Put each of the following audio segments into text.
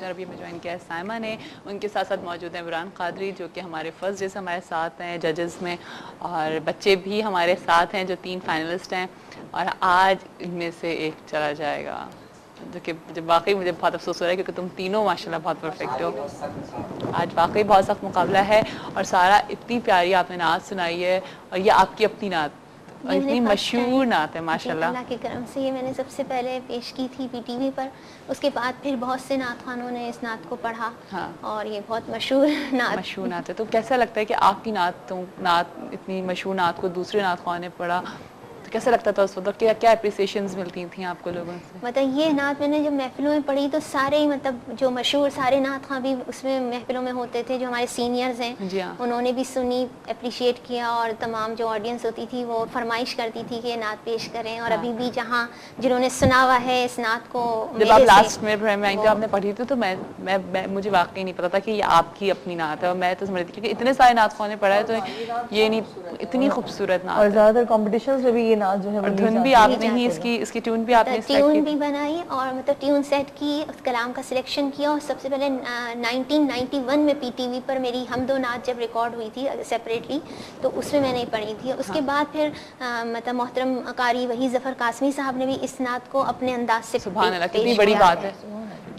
ہیں, اور ابھی ہمیں جوائن کیا ہے سائمہ نے. ان کے ساتھ ساتھ موجود ہیں عمران قادری جو کہ ہمارے فرسٹ ڈے سے ہمارے ساتھ ہیں ججز میں, اور بچے بھی ہمارے ساتھ ہیں جو 3 فائنلسٹ ہیں, اور آج ان میں سے ایک چلا جائے گا, جو کہ واقعی مجھے بہت افسوس ہو رہا ہے کیونکہ تم تینوں ماشاءاللہ بہت پرفیکٹ ہو. آج واقعی بہت سخت مقابلہ ہے, اور سارا اتنی پیاری آپ نے نعت سنائی ہے, اور یہ آپ کی اپنی نعت اور یہ میں اتنی نے فرسٹ مشہور ٹائم نعت ہے ماشاءاللہ. اللہ کے کرم سے یہ میں نے سب سے پہلے پیش کی تھی پی ٹی وی پر, اس کے بعد پھر بہت سے نعت خوانوں نے اس نعت کو پڑھا, ہاں اور یہ بہت مشہور نعت. مشہور نعت ہے. تو کیسا لگتا ہے کہ آپ کی نعت اتنی مشہور نعت کو دوسرے نعت خواہ نے پڑھا, تو کیسا لگتا تھا اس وقت, کیا اپریسیشنز ملتی تھیں آپ کو لوگوں سے؟ مطلب یہ نعت میں نے جب محفلوں میں پڑھی تو سارے ہی مطلب جو مشہور سارے نعت خواں بھی اس میں محفلوں میں ہوتے تھے, جو ہمارے سینئرز ہیں جی ہاں, انہوں نے بھی سنی, اپریشیٹ کیا, اور تمام جو آڈینس ہوتی تھی وہ فرمائش کرتی تھی کہ یہ نعت پیش کریں, اور ہاں. ابھی بھی جہاں جنہوں نے سنا ہوا ہے اس نعت کو جب آپ میرے سے, لاسٹ میں وہ آپ نے پڑھی تھی تو مجھے واقعی نہیں پتا تھا کہ یہ آپ کی اپنی نعت ہے, اور میں تو سمجھ رہی تھی کہ اتنے سارے نعت خواہ نے پڑھا ہے تو یہ نہیں, اتنی خوبصورت نعت ہے, اور زیادہ تر کمپٹیشنز میں بھی یہ نعت جو ہے اور وہ دھن بھی آپ نے ہی اس کی ٹیون بھی آپ نے سلیکٹ ٹیون کی بھی بنائی, اور مطلب ٹیون سیٹ کی, اس کلام کا سلیکشن کیا, اور سب سے پہلے 1991 میں پی ٹی وی پر میری حمد و نعت جب ریکارڈ ہوئی تھی سیپریٹلی, تو اس میں نے پڑھی تھی. اس کے بعد پھر مطلب محترم قاری وحید ظفر قاسمی صاحب نے بھی اس نعت کو اپنے انداز سے سبحان اللہ, کتنی پیش بڑی کیا بات ہے,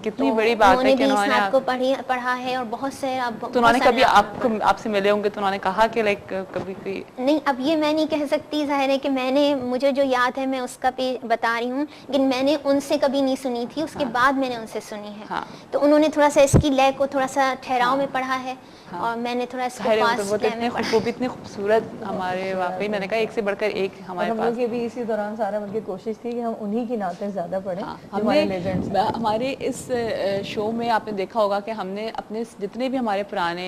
کتنی بڑی بات ہے کہ بھی اس انہوں نے نعت کو پڑھا ہے, اور بہت سے تو انہوں نے کبھی آپ سے ملے ہوں گے تو انہوں نے کہا کہ لائک کبھی کوئی نہیں, اب یہ میں نہیں کہہ سکتی, ظاہر ہے کہ مجھے جو یاد ہے میں اس کا بتا رہی ہوں, لیکن میں نے ان سے کبھی نہیں سنی تھی, اس کے بعد میں نے ان سے سنی ہے, ہاں تو انہوں نے تھوڑا سا اس کی لے کو تھوڑا سا ٹھہراؤ ہاں میں پڑھا ہے, ہاں, اور میں نے تھوڑا اس کو ظاہر ہے وہ فاسٹ تو لے میں پڑھا. اتنی خوبصورت ہمارے واقعی, میں نے کہا ایک سے بڑھ کر ایک اور ہمارے ہم لوگ پاس. کی بھی اسی دوران سارا مل کی کوشش تھی کہ ہم انہی کی نعتیں زیادہ پڑھیں ہاں, جو ہم ہمارے نے لیجنڈس ہیں. ہمارے اس شو میں آپ نے دیکھا ہوگا کہ ہم نے اپنے جتنے بھی ہمارے پرانے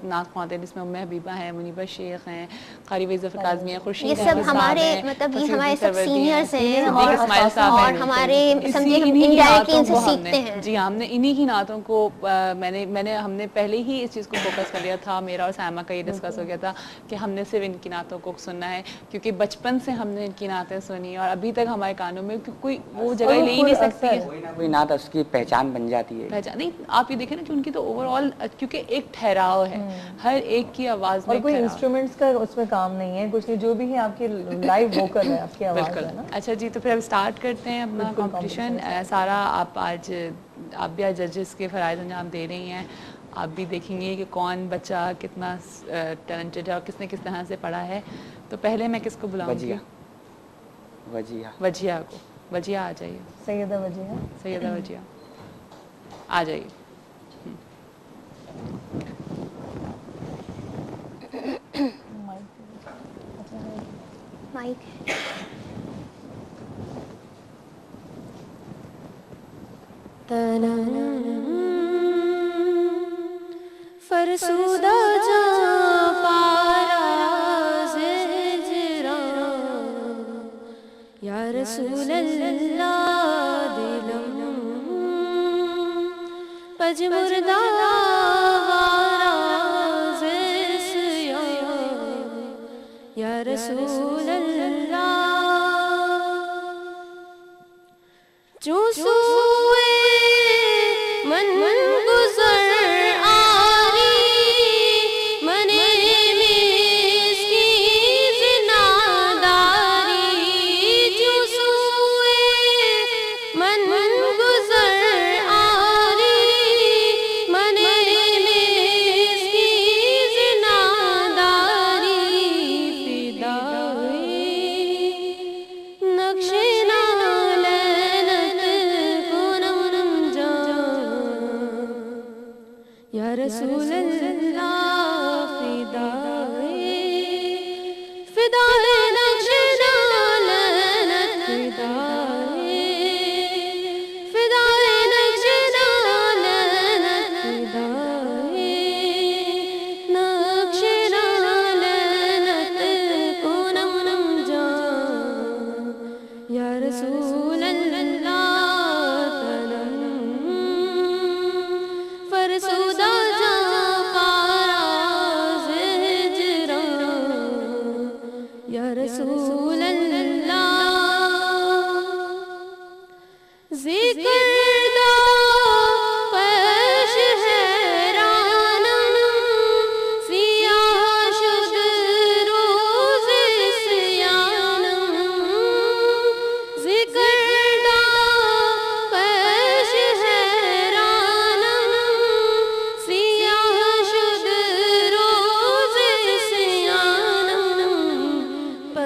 نعت خواں تھے, جس میں ام حبیبہ ہیں, منیبہ شیخ ہیں, قاری وحید ظفر قاسمی ہیں, یہ خورشید سب احمد صاحب ہمارے ہیں, مطلب یہ فصیح ہمارے الدین سب سروردی ہیں, سینئرز ہیں, سینئر صدیق ہمارے اسماعیل اساتذہ صاحب اور ہیں, ہمارے سمجھے ہم انہی کی انڈائریکٹلی نعتوں ان سے کو ہم نے, سیکھتے ہیں. جی ہم نے انہی کی نعتوں کو ہم نے پہلے ہی اس چیز کو فوکس کر لیا تھا, میرا اور سائمہ کا یہ ڈسکس ہو گیا تھا کہ ہم نے صرف ان کی نعتوں کو سننا ہے, کیونکہ بچپن سے ہم نے ان کی نعتیں سنی, اور ابھی تک ہمارے کانوں میں کوئی وہ جگہ اور وہ لے ہی پر نہیں سکتی اثر ہے, کوئی نہ کوئی نعت اس کی پہچان بن جاتی ہے. پہچان نہیں, آپ یہ دیکھیں نا کہ ان کی تو اوور آل, کیونکہ ایک ٹھہراؤ ہے, ہر ایک کی آواز میں اور ایک کوئی ٹھہراؤ. انسٹرومنٹس کا اس میں کام نہیں ہے کچھ, جو بھی ہے آپ کی لائیو ووکل ہے, آپ کی آواز بالکل. ہے نا. اچھا جی, تو پھر اب اسٹارٹ کرتے ہیں اپنا بالکل کمپٹیشن. اسٹارٹ سارا آپ بھی آج ججز کے فرائض انجام دے رہی ہیں, آپ بھی دیکھیں گے کہ کون بچہ کتنا ٹیلنٹڈ ہے اور کس نے کس طرح سے پڑھا ہے. تو پہلے میں کس کو بلاؤں وجیہ گی؟ وجیہ وجیہ کو. وجیہ آ جائیے, سیدہ وجیہ. سیدہ وجیہ آ جائیے. مائک فرسودہ جاں فاراز ہجران یا رسول اللہ دلم پجمردہ واراز سیان یا رسول اللہ جو سوئے من گزر آری من مسکین ناداری جو سوئے من گزر آری من مسکین ناداری فدائی نقش یا رسول اللہ فدائے فدائے نقش نالنت فدائے فدائے نقش نالنت فدائے نقش نالنت کنم جان یا رسول اللہ فرسودہ جاں فاراز ہجران یا رسول اللہ ذکر دو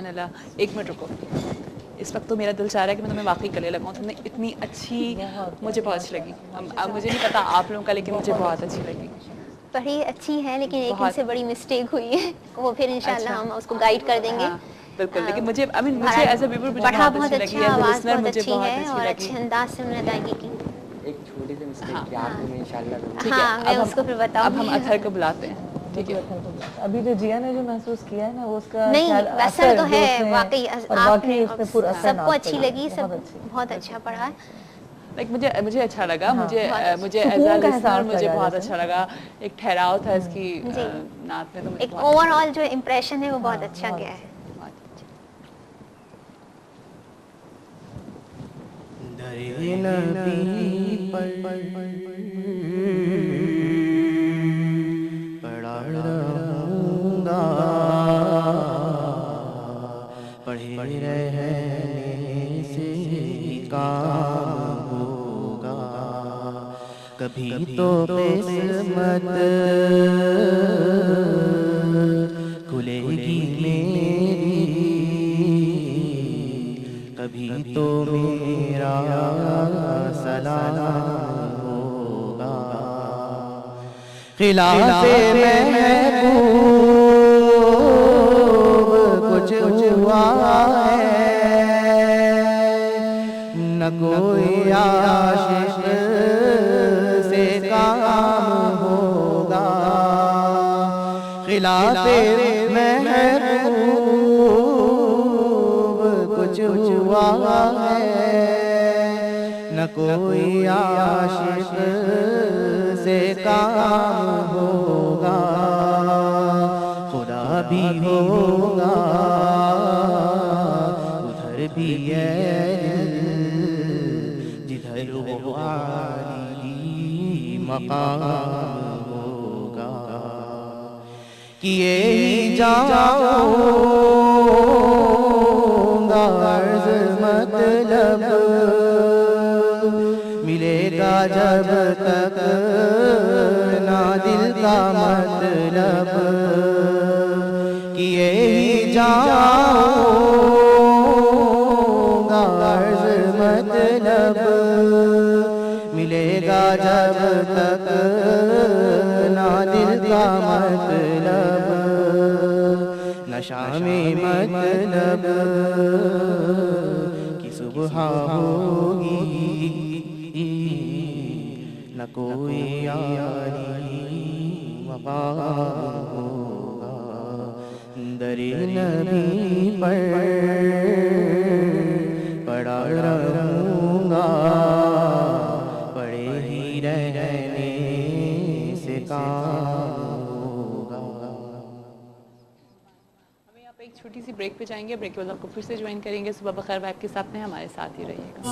سبحان اللہ. ایک منٹ رکو, اس وقت تو میرا دل چاہ رہا ہے کہ میں تمہیں واقعی گلے لگاؤں. تم نے اتنی اچھی, مجھے بہت اچھی لگی. اب مجھے نہیں پتا آپ لوگوں کا, لیکن مجھے بہت اچھی لگی. پڑھی اچھی ہے لیکن ایک ان سے بڑی مسٹیک ہوئی ہے, وہ پھر انشاءاللہ ہم اس کو گائیڈ کر دیں گے. بالکل, لیکن مجھے مجھے ایز اے ویور مجھے پڑھا بہت اچھی لگی, آواز بہت مجھے اچھی بہت ہے اچھی اور لگی. اچھے انداز سے انہوں نے ادائیگی کی. ایک چھوٹی سی مسٹیک کی آپ نے انشاءاللہ. ہاں میں اس کو پھر بتاؤں اب ہم اطہر کو بلاتے ہیں. ٹھیک ہے, ابھی جو جیا نے جو محسوس کیا ہے نا وہ اس کا نہیں ویسا تو ہے واقعی, آپ نے پورا سب کو اچھی لگی, سب بہت اچھا پڑھا. لائک مجھے اچھا لگا, مجھے ایز اے لسنر مجھے بہت اچھا لگا. ایک ٹھہراؤ تھا اس کی نعت میں, تو مجھے ایک اوور آل جو امپریشن ہے وہ بہت اچھا گیا ہے. درے نبی پر پڑھا رہوں گا, پڑھے رہنے سے کام ہوگا. کبھی تو قسمت کھلے گی میری, کبھی تو میرا سلام ہوگا. خلاف محبوب کچھ ہوا ہے, نہ کوئی عاشق سے کام ہوگا. خلاف محبوب کچھ ہوا ہے, نہ کوئی عاشق سے کام ہوگا. خدا بھی ہوگا ادھر بھی ہے جدھر وہ عالی مقام ہوگا. کیے ہی جاؤں گا عرض مطلب, ملے گا جب تک نہ دل کا مطلب. کیے ہی جاؤں گا عرض مطلب, ملے گا جب تک نہ دل کا مطلب. نہ شام مطلب کی صبح ہوگی, نہ کوئی یاری مقام ہوگا. درے نبی پر پڑھا رہوں گا, پڑھے ہی رہنے سے کام ہوگا. ہمیں آپ ایک چھوٹی سی بریک پہ جائیں گے, بریک کے بعد آپ کو پھر سے جوائن کریں گے. صبح بخیر وائب کے ساتھ میں ہمارے ساتھ ہی رہیے گا.